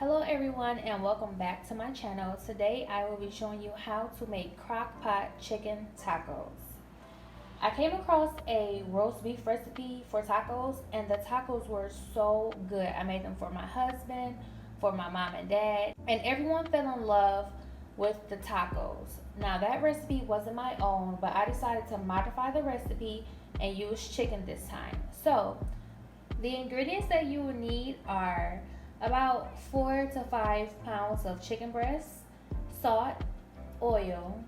Hello everyone and welcome back to my channel. Today I will be showing you how to make CrockPot chicken tacos. I came across a roast beef recipe for tacos and the tacos were so good. I made them for my husband, for my mom and dad, and everyone fell in love with the tacos. Now that recipe wasn't my own, but I decided to modify the recipe and use chicken this time. So the ingredients that you will need are about 4 to 5 pounds of chicken breast, salt, oil,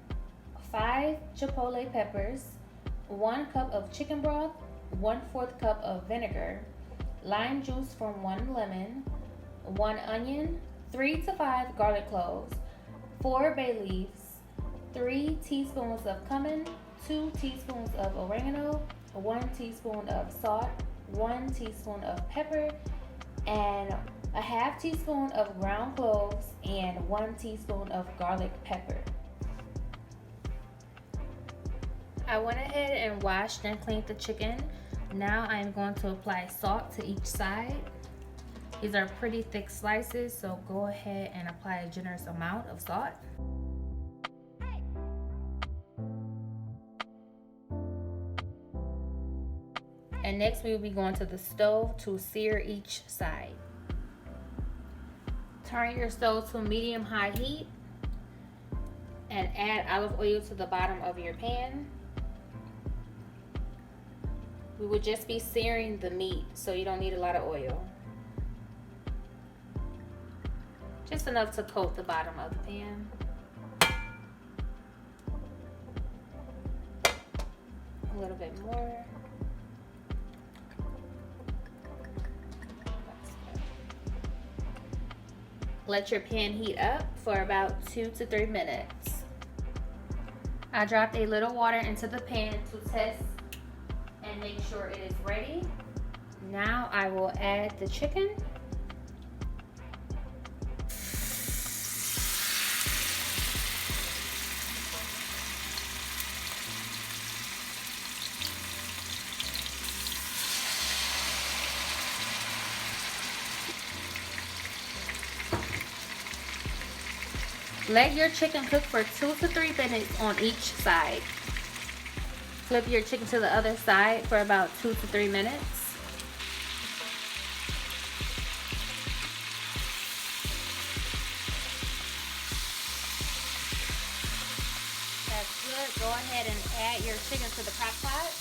5 chipotle peppers, 1 cup of chicken broth, 1/4 cup of vinegar, lime juice from 1 lemon, 1 onion, 3 to 5 garlic cloves, 4 bay leaves, 3 teaspoons of cumin, 2 teaspoons of oregano, 1 teaspoon of salt, 1 teaspoon of pepper, and a half teaspoon of ground cloves and 1 teaspoon of garlic pepper. I went ahead and washed and cleaned the chicken. Now I'm going to apply salt to each side. These are pretty thick slices, so go ahead and apply a generous amount of salt. And next we will be going to the stove to sear each side. Turn your stove to medium-high heat and add olive oil to the bottom of your pan. We will just be searing the meat, so you don't need a lot of oil. Just enough to coat the bottom of the pan. A little bit more. Let your pan heat up for about 2 to 3 minutes. I dropped a little water into the pan to test and make sure it is ready. Now I will add the chicken. Let your chicken cook for 2 to 3 minutes on each side. Flip your chicken to the other side for about 2 to 3 minutes. That's good. Go ahead and add your chicken to the crock pot.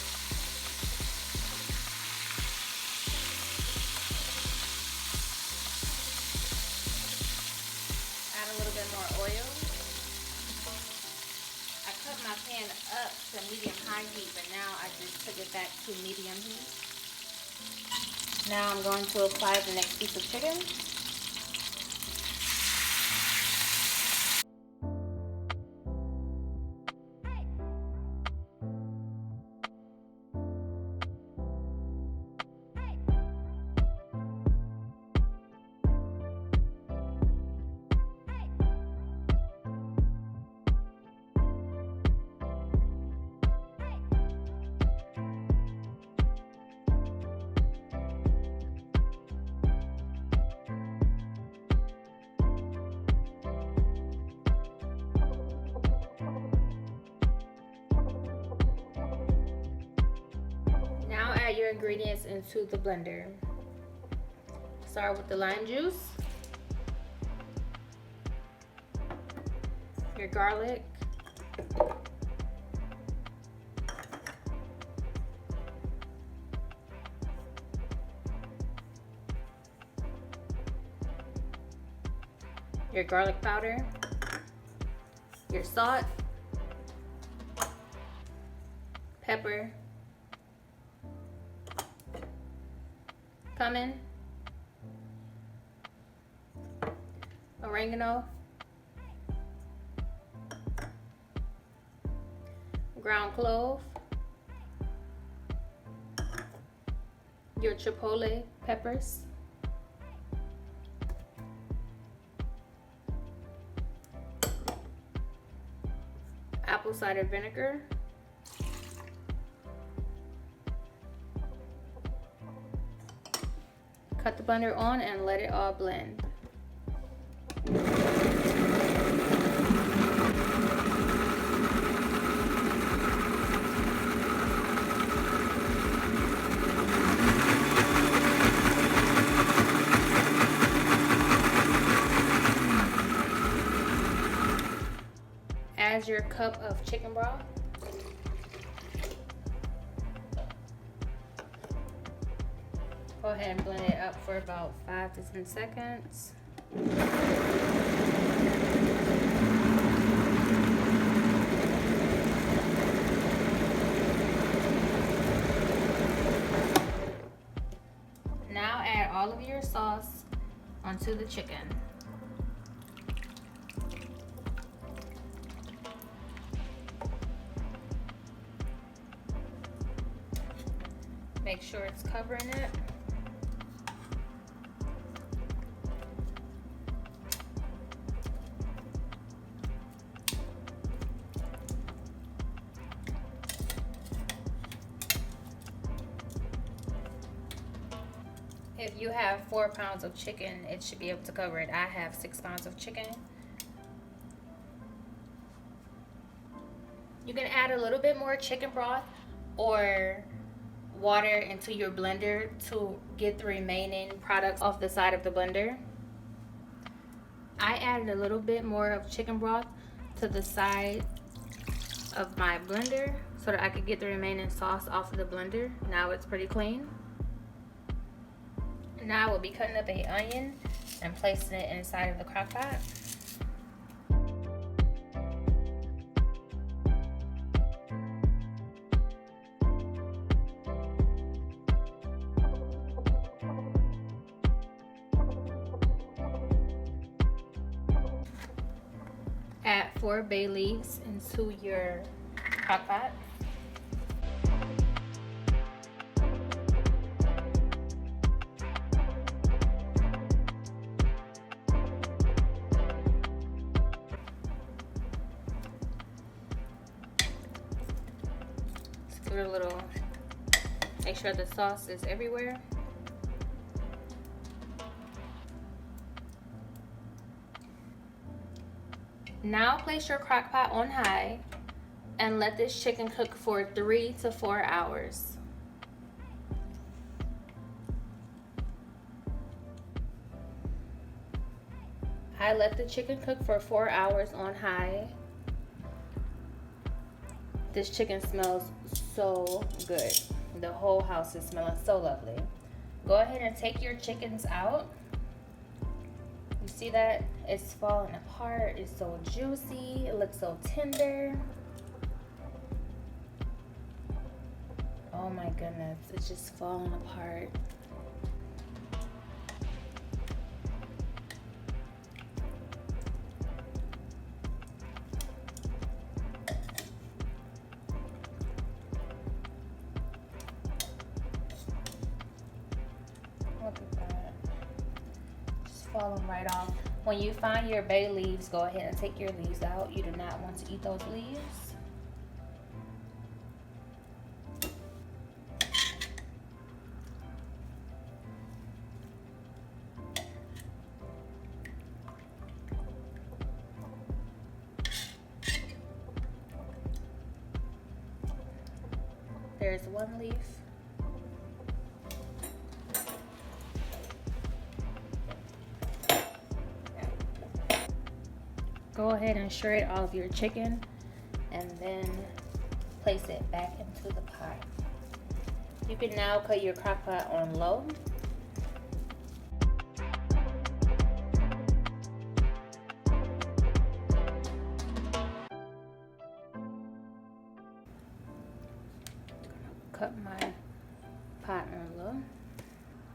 Add a little bit more oil. I cut my pan up to medium-high heat, but now I just took it back to medium heat. Now I'm going to apply the next piece of chicken. Now add your ingredients into the blender. Start with the lime juice, your garlic, your garlic powder, your salt, pepper, cumin, oregano, ground clove, your chipotle peppers, apple cider vinegar, cut the blender on and let it all blend. has your cup of chicken broth. Go ahead and blend it up for about 5 to 10 seconds. Now add all of your sauce onto the chicken. Make sure it's covering it. If you have 4 pounds of chicken, it should be able to cover it. I have 6 pounds of chicken. You can add a little bit more chicken broth or water into your blender to get the remaining products off the side of the blender. I added a little bit more of chicken broth to the side of my blender so that I could get the remaining sauce off of the blender. Now it's pretty clean. Now I will be cutting up an onion and placing it inside of the crock pot. Add 4 bay leaves into your crock pot. Give it a little, make sure the sauce is everywhere. Now place your crock pot on high and let this chicken cook for 3 to 4 hours. I let the chicken cook for 4 hours on high. This chicken smells so good. The whole house is smelling so lovely. Go ahead and take your chickens out. You see that? It's falling apart. It's so juicy. It looks so tender. Oh my goodness, it's just falling apart. Look at that. Just falling right off. When you find your bay leaves, go ahead and take your leaves out. You do not want to eat those leaves. There's one leaf. Go ahead and shred all of your chicken and then place it back into the pot. You can now put your crock pot on low. Cut my pot on low.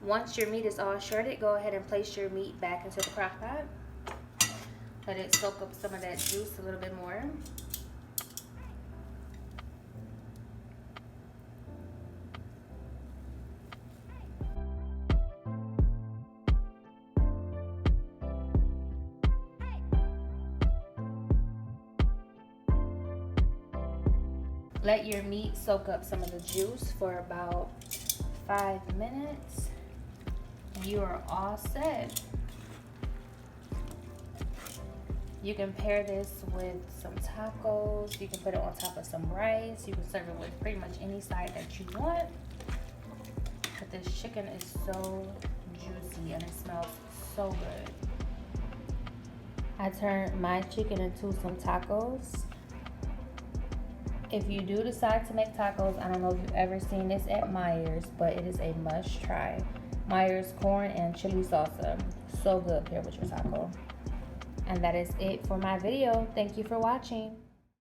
Once your meat is all shredded, go ahead and place your meat back into the crock pot. Let it soak up some of that juice a little bit more. Let your meat soak up some of the juice for about 5 minutes. You are all set. You can pair this with some tacos. You can put it on top of some rice. You can serve it with pretty much any side that you want. But this chicken is so juicy and it smells so good. I turned my chicken into some tacos. If you do decide to make tacos, I don't know if you've ever seen this at Myers, but it is a must try. Myers corn and chili salsa. So good paired with your taco. And that is it for my video. Thank you for watching.